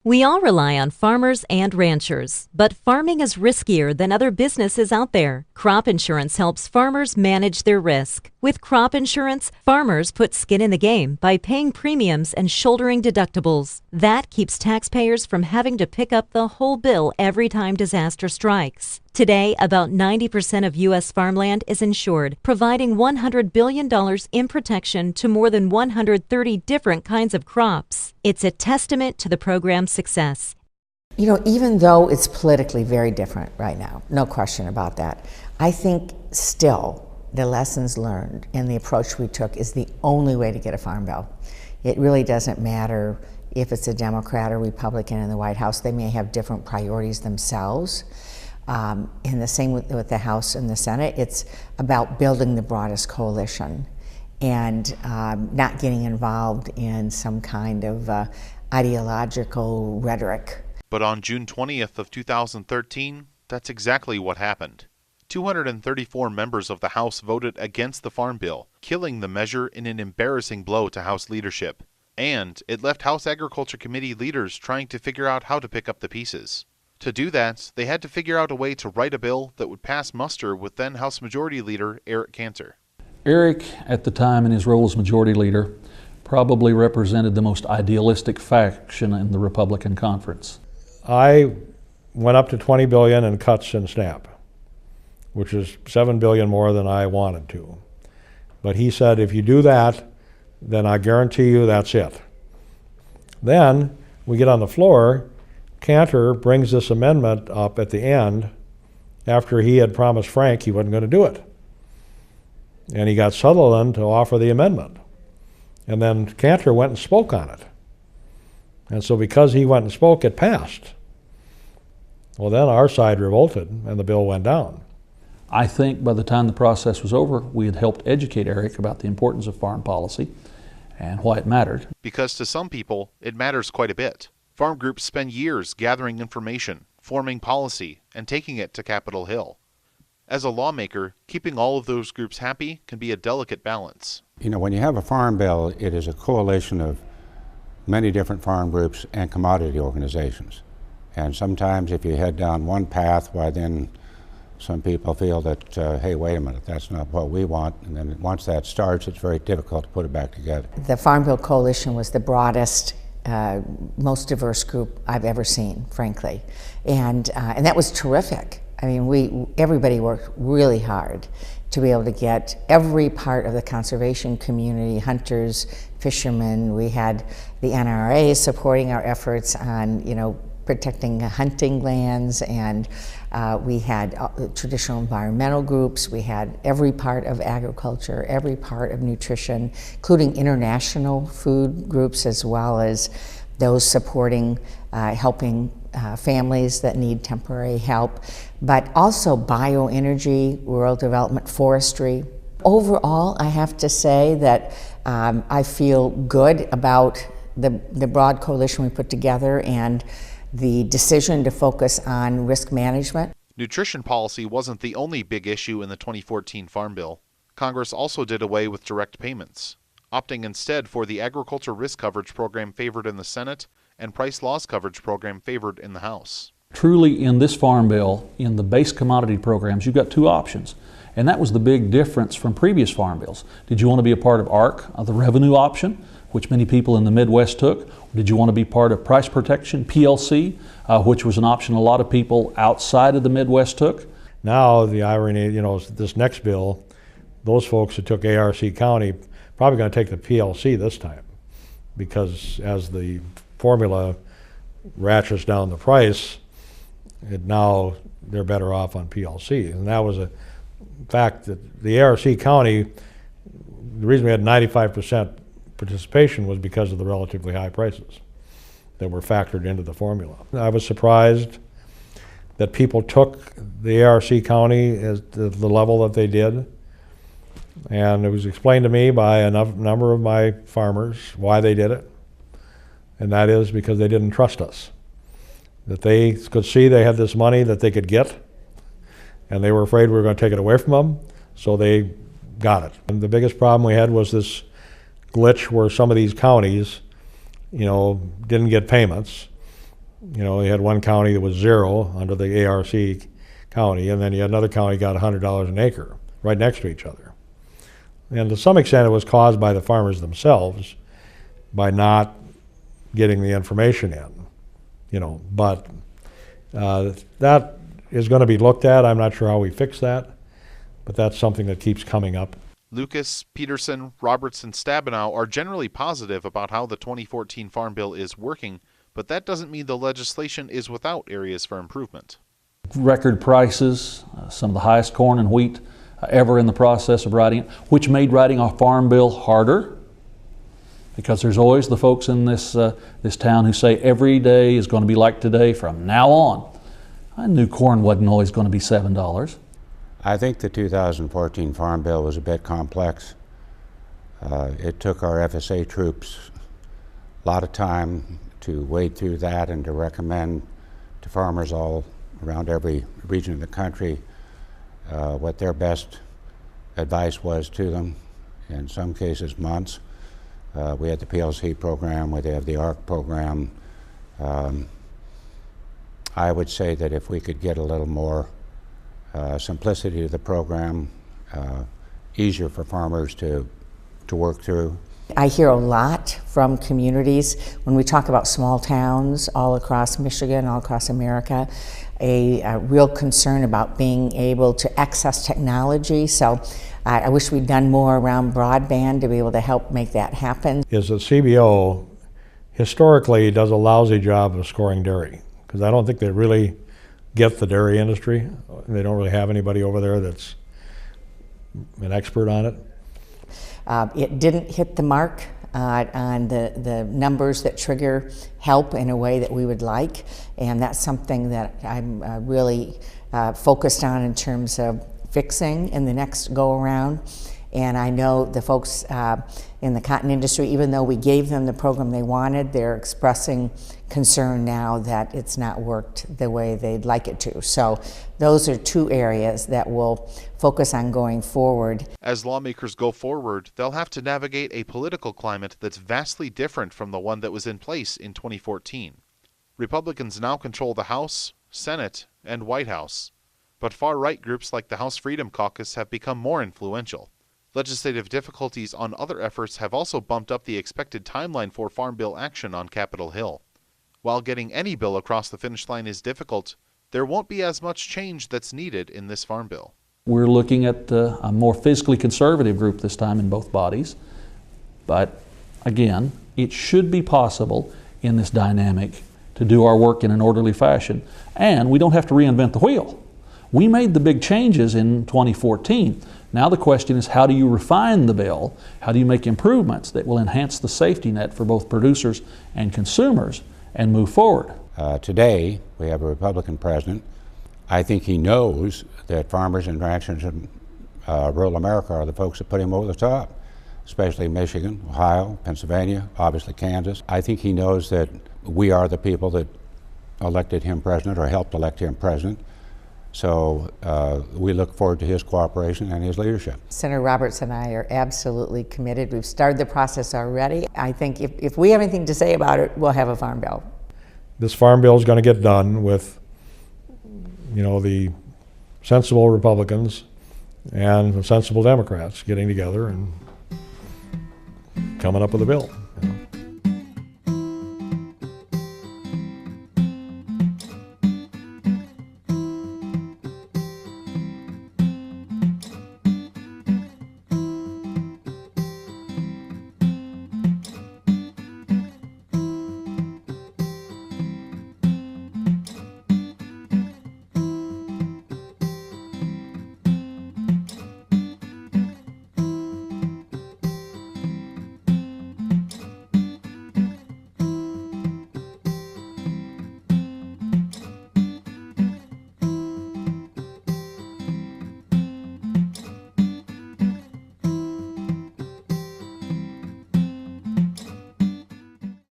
We all rely on farmers and ranchers, but farming is riskier than other businesses out there. Crop insurance helps farmers manage their risk. With crop insurance, farmers put skin in the game by paying premiums and shouldering deductibles. That keeps taxpayers from having to pick up the whole bill every time disaster strikes. Today, about 90% of U.S. farmland is insured, providing $100 billion in protection to more than 130 different kinds of crops. It's a testament to the program's success. You know, even though it's politically very different right now, no question about that, I think still the lessons learned and the approach we took is the only way to get a farm bill. It really doesn't matter if it's a Democrat or Republican in the White House. They may have different priorities themselves. And the same with the House and the Senate. It's about building the broadest coalition and not getting involved in some kind of ideological rhetoric. But on June 20th of 2013, that's exactly what happened. 234 members of the House voted against the Farm Bill, killing the measure in an embarrassing blow to House leadership. And it left House Agriculture Committee leaders trying to figure out how to pick up the pieces. To do that, they had to figure out a way to write a bill that would pass muster with then House Majority Leader Eric Cantor. Eric, at the time in his role as Majority Leader, probably represented the most idealistic faction in the Republican conference. I went up to $20 billion in cuts in SNAP, which is $7 billion more than I wanted to. But he said, if you do that, then I guarantee you that's it. Then we get on the floor. Cantor brings this amendment up at the end after he had promised Frank he wasn't going to do it. And he got Sutherland to offer the amendment. And then Cantor went and spoke on it. And so because he went and spoke, it passed. Well, then our side revolted and the bill went down. I think by the time the process was over, we had helped educate Eric about the importance of farm policy and why it mattered. Because to some people, it matters quite a bit. Farm groups spend years gathering information, forming policy, and taking it to Capitol Hill. As a lawmaker, keeping all of those groups happy can be a delicate balance. You know, when you have a farm bill, it is a coalition of many different farm groups and commodity organizations. And sometimes if you head down one path, why then some people feel that, hey, wait a minute, that's not what we want. And then once that starts, it's very difficult to put it back together. The Farm Bill Coalition was the broadest, most diverse group I've ever seen, frankly. And that was terrific. I mean, everybody worked really hard to be able to get every part of the conservation community, hunters, fishermen. We had the NRA supporting our efforts on, protecting hunting lands, and we had traditional environmental groups. We had every part of agriculture, every part of nutrition, including international food groups, as well as those supporting, helping families that need temporary help, but also bioenergy, rural development, forestry. Overall, I have to say that I feel good about the broad coalition we put together and the decision to focus on risk management. Nutrition policy wasn't the only big issue in the 2014 Farm Bill. Congress also did away with direct payments, opting instead for the Agriculture Risk Coverage Program favored in the Senate and Price Loss Coverage Program favored in the House. Truly, in this Farm Bill, in the base commodity programs, you've got two options. And that was the big difference from previous farm bills. Did you want to be a part of ARC, the revenue option, which many people in the Midwest took? Or did you want to be part of price protection, PLC, which was an option a lot of people outside of the Midwest took? Now the irony, this next bill, those folks who took ARC County probably going to take the PLC this time, because as the formula ratchets down the price, now they're better off on PLC. And that was a fact that the ARC County, the reason we had 95% participation was because of the relatively high prices that were factored into the formula. I was surprised that people took the ARC County as the level that they did. And it was explained to me by a number of my farmers why they did it. And that is because they didn't trust us. That they could see they had this money that they could get, and they were afraid we were going to take it away from them, so they got it. And the biggest problem we had was this glitch where some of these counties, didn't get payments, You know, you had one county that was 0 under the ARC county, and then you had another county got $100 an acre right next to each other. And to some extent it was caused by the farmers themselves by not getting the information in, you know, but that is going to be looked at. I'm not sure how we fix that, but that's something that keeps coming up. Lucas, Peterson, Roberts, and Stabenow are generally positive about how the 2014 Farm Bill is working, but that doesn't mean the legislation is without areas for improvement. Record prices, some of the highest corn and wheat ever in the process of writing it, which made writing a farm bill harder, because there's always the folks in this town who say every day is going to be like today from now on. I knew corn wasn't always going to be $7. I think the 2014 Farm Bill was a bit complex. It took our FSA troops a lot of time to wade through that and to recommend to farmers all around every region of the country what their best advice was to them. In some cases, months. We had the PLC program, we have the ARC program. I would say that if we could get a little more simplicity to the program, easier for farmers to work through. I hear a lot from communities when we talk about small towns all across Michigan, all across America, a real concern about being able to access technology. So I wish we'd done more around broadband to be able to help make that happen. Is the CBO historically does a lousy job of scoring dairy, because I don't think they really get the dairy industry. They don't really have anybody over there that's an expert on it. It didn't hit the mark on the numbers that trigger help in a way that we would like, and that's something that I'm really focused on in terms of fixing in the next go-around. And I know the folks in the cotton industry, even though we gave them the program they wanted, they're expressing concern now that it's not worked the way they'd like it to. So those are two areas that we'll focus on going forward. As lawmakers go forward, they'll have to navigate a political climate that's vastly different from the one that was in place in 2014. Republicans now control the House, Senate, and White House, but far-right groups like the House Freedom Caucus have become more influential. Legislative difficulties on other efforts have also bumped up the expected timeline for Farm Bill action on Capitol Hill. While getting any bill across the finish line is difficult, there won't be as much change that's needed in this Farm Bill. We're looking at a more fiscally conservative group this time in both bodies, but again, it should be possible in this dynamic to do our work in an orderly fashion, and we don't have to reinvent the wheel. We made the big changes in 2014. Now the question is, how do you refine the bill? How do you make improvements that will enhance the safety net for both producers and consumers and move forward? Today, we have a Republican president. I think he knows that farmers and ranchers in rural America are the folks that put him over the top, especially Michigan, Ohio, Pennsylvania, obviously Kansas. I think he knows that we are the people that elected him president or helped elect him president. So we look forward to his cooperation and his leadership. Senator Roberts and I are absolutely committed. We've started the process already. I think if we have anything to say about it, we'll have a farm bill. This farm bill is going to get done with, you know, the sensible Republicans and the sensible Democrats getting together and coming up with a bill.